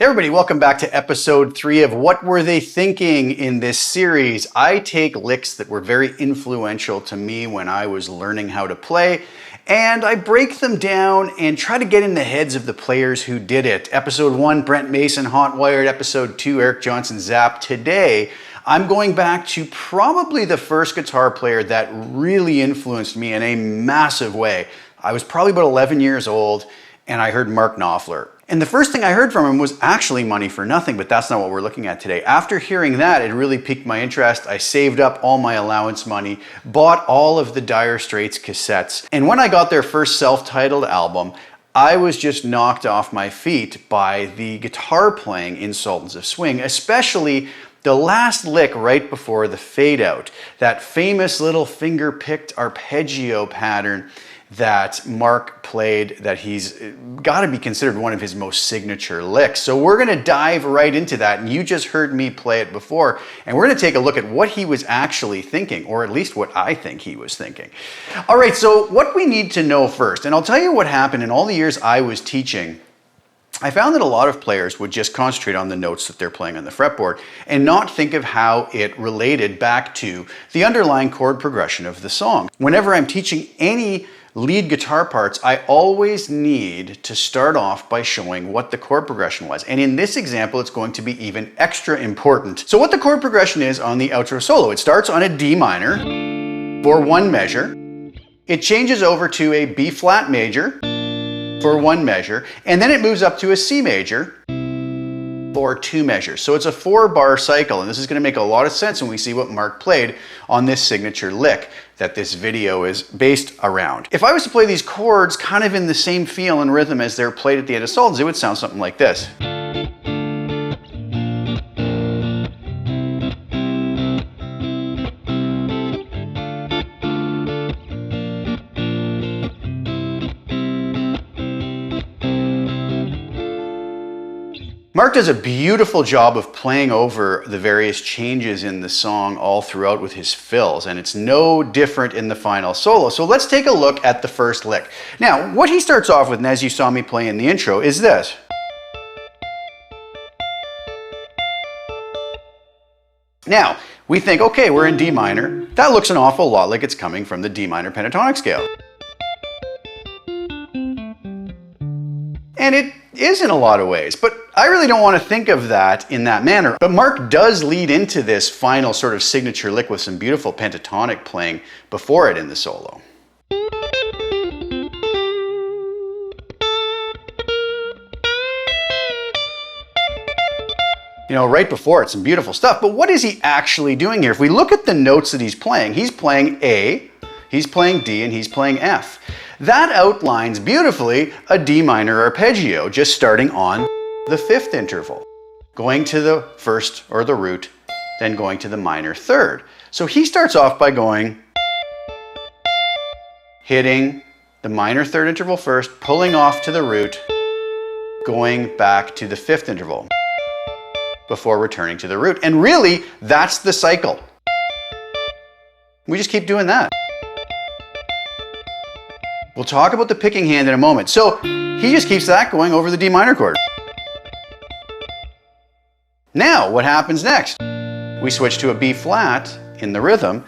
Everybody, welcome back to episode 3 of What Were They Thinking in this series. I take licks that were very influential to me when I was learning how to play, and I break them down and try to get in the heads of the players who did it. Episode 1, Brent Mason, Hot Wired. Episode 2, Eric Johnson, Zap. Today, I'm going back to probably the first guitar player that really influenced me in a massive way. I was probably about 11 years old, and I heard Mark Knopfler. And the first thing I heard from him was actually Money for Nothing, but that's not what we're looking at today. After hearing that, it really piqued my interest. I saved up all my allowance money, bought all of the Dire Straits cassettes, and when I got their first self-titled album, I was just knocked off my feet by the guitar playing in Sultans of Swing, especially the last lick right before the fade out. That famous little finger-picked arpeggio pattern that Mark played, that he's got to be considered one of his most signature licks. So we're going to dive right into that, and you just heard me play it before, and we're going to take a look at what he was actually thinking, or at least what I think he was thinking. All right, so what we need to know first, and I'll tell you what happened in all the years I was teaching. I found that a lot of players would just concentrate on the notes that they're playing on the fretboard and not think of how it related back to the underlying chord progression of the song. Whenever I'm teaching any lead guitar parts, I always need to start off by showing what the chord progression was. And in this example, it's going to be even extra important. So what the chord progression is on the outro solo, it starts on a D minor for one measure. It changes over to a B flat major for one measure, and then it moves up to a C major for two measures. So it's a 4-bar cycle, and this is going to make a lot of sense when we see what Mark played on this signature lick that this video is based around. If I was to play these chords kind of in the same feel and rhythm as they're played at the end of Sultans, it would sound something like this. Mark does a beautiful job of playing over the various changes in the song all throughout with his fills, and it's no different in the final solo. So let's take a look at the first lick. Now, what he starts off with, and as you saw me play in the intro, is this. Now, we think, okay, we're in D minor. That looks an awful lot like it's coming from the D minor pentatonic scale. And it is in a lot of ways, but I really don't want to think of that in that manner. But Mark does lead into this final sort of signature lick with some beautiful pentatonic playing before it in the solo. You know, right before it, some beautiful stuff. But what is he actually doing here? If we look at the notes that he's playing A, he's playing D, and he's playing F. That outlines beautifully a D minor arpeggio, just starting on the 5th interval, going to the first or the root, then going to the minor 3rd. So he starts off by going, hitting the minor 3rd interval first, pulling off to the root, going back to the 5th interval before returning to the root. And really, that's the cycle. We just keep doing that. We'll talk about the picking hand in a moment. So he just keeps that going over the D minor chord. Now, what happens next? We switch to a B flat in the rhythm.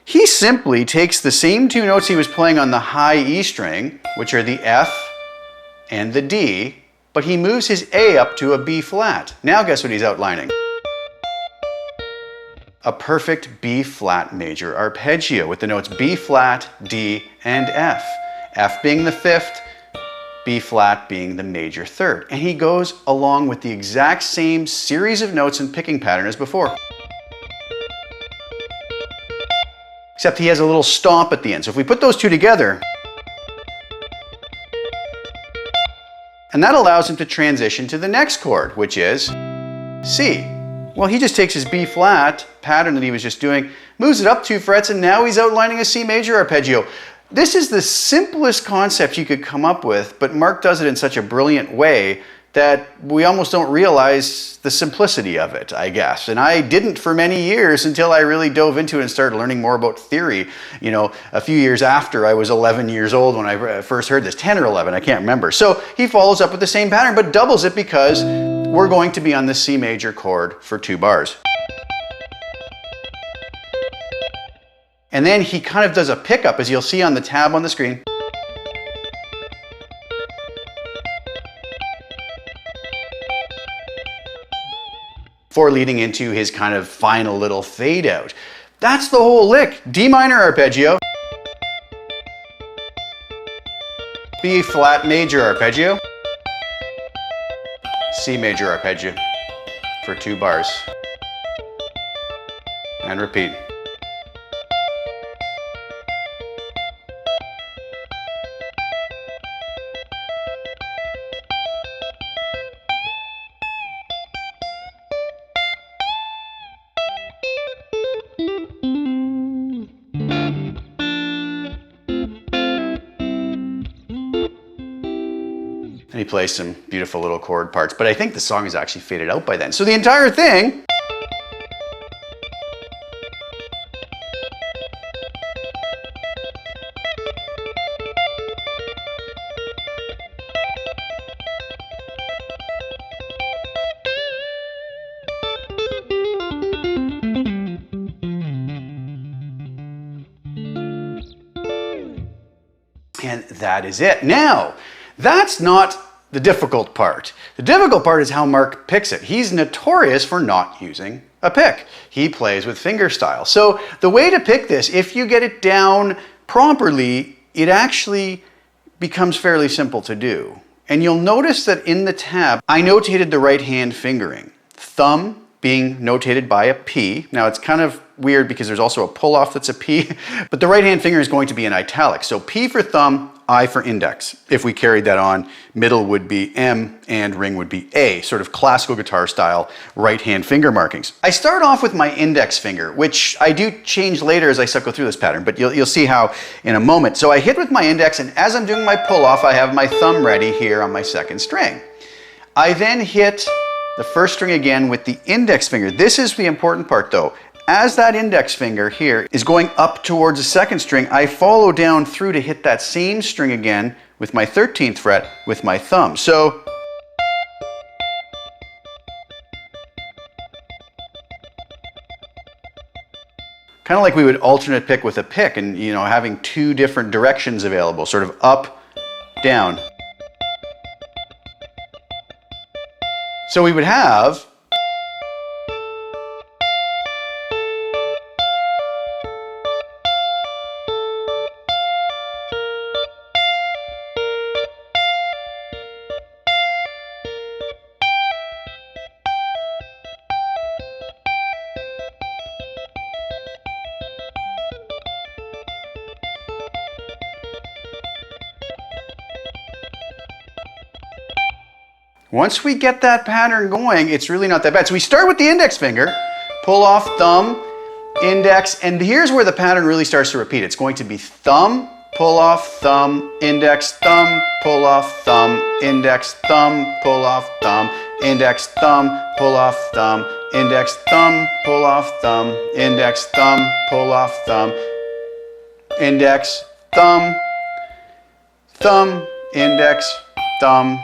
He simply takes the same two notes he was playing on the high E string, which are the F and the D, but he moves his A up to a B flat. Now guess what he's outlining? A perfect B flat major arpeggio with the notes B flat, D, and F. F being the 5th, B flat being the major 3rd. And he goes along with the exact same series of notes and picking pattern as before. Except he has a little stomp at the end. So if we put those two together, and that allows him to transition to the next chord, which is C. Well, he just takes his B flat pattern that he was just doing, moves it up 2 frets, and now he's outlining a C major arpeggio. This is the simplest concept you could come up with, but Mark does it in such a brilliant way that we almost don't realize the simplicity of it, I guess. And I didn't for many years until I really dove into it and started learning more about theory. You know, a few years after I was 11 years old when I first heard this, 10 or 11, I can't remember. So he follows up with the same pattern, but doubles it because we're going to be on the C major chord for 2 bars. And then he kind of does a pickup, as you'll see on the tab on the screen. For leading into his kind of final little fade out. That's the whole lick. D minor arpeggio. B flat major arpeggio. C major arpeggio for 2 bars. And repeat. And he plays some beautiful little chord parts, but I think the song is actually faded out by then. So the entire thing and that is it. Now, that's not the difficult part. The difficult part is how Mark picks it. He's notorious for not using a pick. He plays with fingerstyle. So the way to pick this, if you get it down properly, it actually becomes fairly simple to do. And you'll notice that in the tab, I notated the right hand fingering. Thumb being notated by a P. Now it's kind of weird because there's also a pull-off that's a P, but the right hand finger is going to be in italic. So P for thumb, I for index. If we carried that on, middle would be M and ring would be A, sort of classical guitar style right hand finger markings. I start off with my index finger, which I do change later as I go through this pattern, but you'll see how in a moment. So I hit with my index, and as I'm doing my pull-off, I have my thumb ready here on my 2nd string. I then hit the 1st string again with the index finger. This is the important part though. As that index finger here is going up towards the 2nd string, I follow down through to hit that same string again with my 13th fret with my thumb. So kind of like we would alternate pick with a pick, and having 2 different directions available, sort of up, down. So we would have once we get that pattern going, it's really not that bad. So we start with the index finger, pull off thumb, index, and here's where the pattern really starts to repeat. It's going to be thumb, pull off, thumb, index, thumb, pull off, thumb, index, thumb, pull off, thumb, index, thumb, pull off, thumb, index, thumb, pull off, thumb, index, thumb, pull off, thumb, index, thumb, thumb, index, thumb,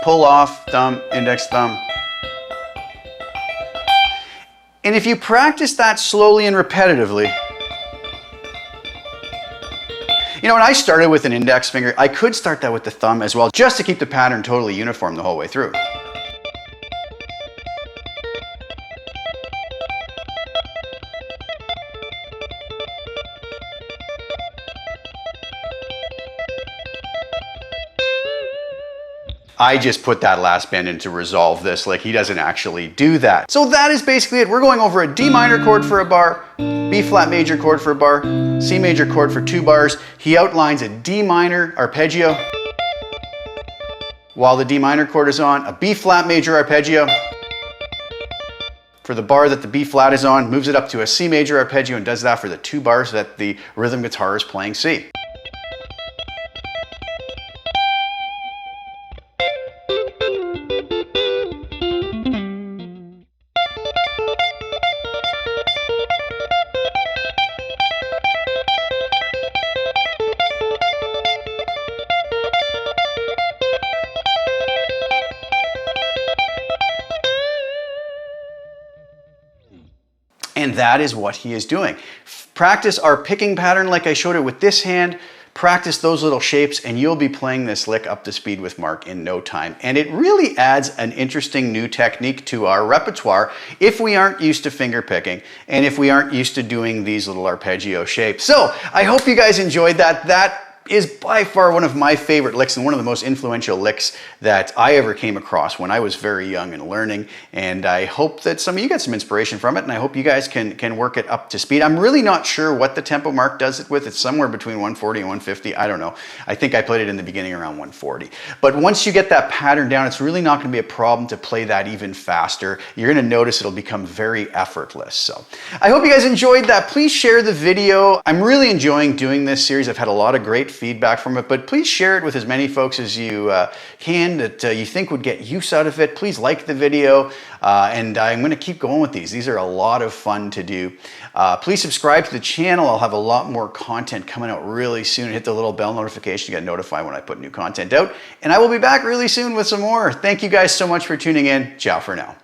pull off, thumb, index, thumb. And if you practice that slowly and repetitively, when I started with an index finger, I could start that with the thumb as well, just to keep the pattern totally uniform the whole way through. I just put that last bend in to resolve this, like he doesn't actually do that. So that is basically it. We're going over a D minor chord for a bar, B flat major chord for a bar, C major chord for 2 bars. He outlines a D minor arpeggio while the D minor chord is on, a B flat major arpeggio for the bar that the B flat is on, moves it up to a C major arpeggio and does that for the 2 bars that the rhythm guitar is playing C. that is what he is doing. Practice our picking pattern like I showed it with this hand. Practice those little shapes and you'll be playing this lick up to speed with Mark in no time. And it really adds an interesting new technique to our repertoire if we aren't used to finger picking and if we aren't used to doing these little arpeggio shapes. So I hope you guys enjoyed that. That is by far one of my favorite licks and one of the most influential licks that I ever came across when I was very young and learning. And I hope that some of you got some inspiration from it, and I hope you guys can work it up to speed. I'm really not sure what the tempo Mark does it with. It's somewhere between 140 and 150. I don't know. I think I played it in the beginning around 140. But once you get that pattern down, it's really not going to be a problem to play that even faster. You're going to notice it'll become very effortless. So I hope you guys enjoyed that. Please share the video. I'm really enjoying doing this series. I've had a lot of great feedback from it, but please share it with as many folks as you can that you think would get use out of it. Please like the video, and I'm going to keep going with these. These are a lot of fun to do. Please subscribe to the channel. I'll have a lot more content coming out really soon. Hit the little bell notification to get notified when I put new content out, and I will be back really soon with some more. Thank you guys so much for tuning in. Ciao for now.